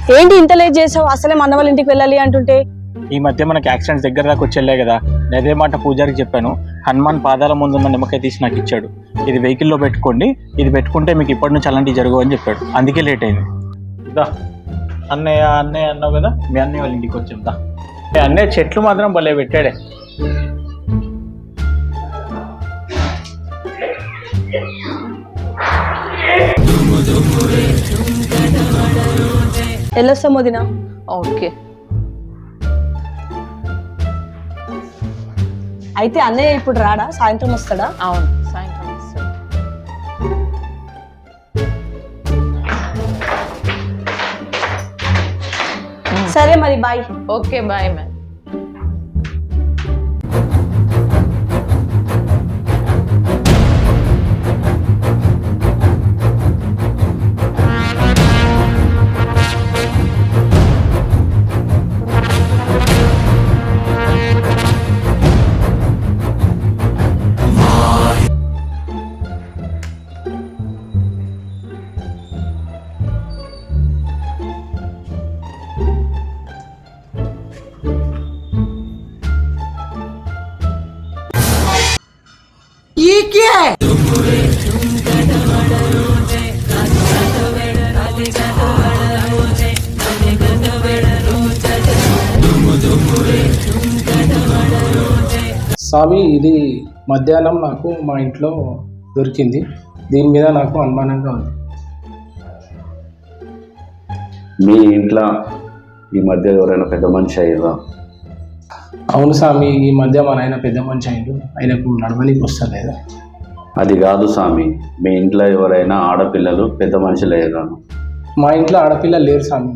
ఏంటి ఇంత లేట్ చేసావు? అసలే మన వాళ్ళ ఇంటికి వెళ్ళాలి అంటుంటే. ఈ మధ్య మనకి యాక్సిడెంట్స్ దగ్గర దాకా వచ్చేలే కదా, అదే మాట పూజారికి చెప్పాను. హనుమాన్ పాదాల ముందు ఉన్న నిమ్మకాయ తీసి నాకు ఇచ్చాడు. ఇది వెహికల్లో పెట్టుకోండి, ఇది పెట్టుకుంటే మీకు ఇప్పటి నుంచి అలాంటివి జరగవు అని చెప్పాడు. అందుకే లేట్ అయింది. దా అన్నయ్య అన్నయ్య అన్నావు కదా, మీ అన్నయ్య వాళ్ళ ఇంటికి వచ్చాం. దా అన్నయ్య చెట్లు మాత్రం భలే పెట్టాడే. వెళ్ళొస్తాం వదిన. ఓకే. అయితే అన్నయ్య ఇప్పుడు రాడా? సాయంత్రం వస్తాడా? అవును, సాయంత్రం వస్తాడు. సరే మరి బాయ్. Okay bye ma'am. స్వామి, ఇది మధ్యాహ్నం నాకు మా ఇంట్లో దొరికింది. దీని మీద నాకు అనుమానంగా ఉంది. మీ ఇంట్లో ఈ మధ్య ఎవరైనా పెద్ద మనిషి అయ్యారా? అవును స్వామి, ఈ మధ్య మా నాయన పెద్ద మనిషి అయ్యిండు. ఆయనకు నడవనికి వస్తలేదా? అది కాదు స్వామి, మీ ఇంట్లో ఎవరైనా ఆడపిల్లలు పెద్ద మనుషులు అయ్యారా? మా ఇంట్లో ఆడపిల్ల లేరు స్వామి.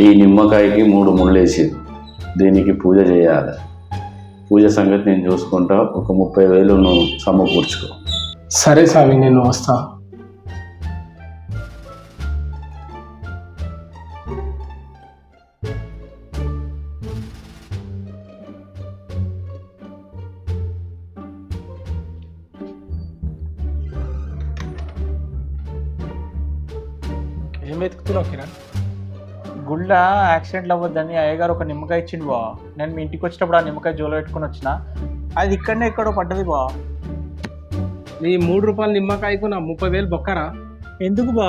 ఈ నిమ్మకాయకి 3 ముళ్ళు వేసి దీనికి పూజ చేయాలి. పూజ సంగతి నేను చూసుకుంటా. ఒక 30,000 నువ్వు సమకూర్చుకో. సరే స్వామి, నేను వస్తా. ఏం వెతుకుతున్నావు కిరణ్? గుళ్ళ యాక్సిడెంట్లు అవ్వద్దని అయ్యగారు ఒక నిమ్మకాయ ఇచ్చిండు బా. నేను మీ ఇంటికి వచ్చేటప్పుడు ఆ నిమ్మకాయ జోలో పెట్టుకుని వచ్చిన. అది ఇక్కడనే ఎక్కడో పడ్డది బా. నీ 3 రూపాయల నిమ్మకాయకు నా 30,000 బొక్కరా? ఎందుకు బా?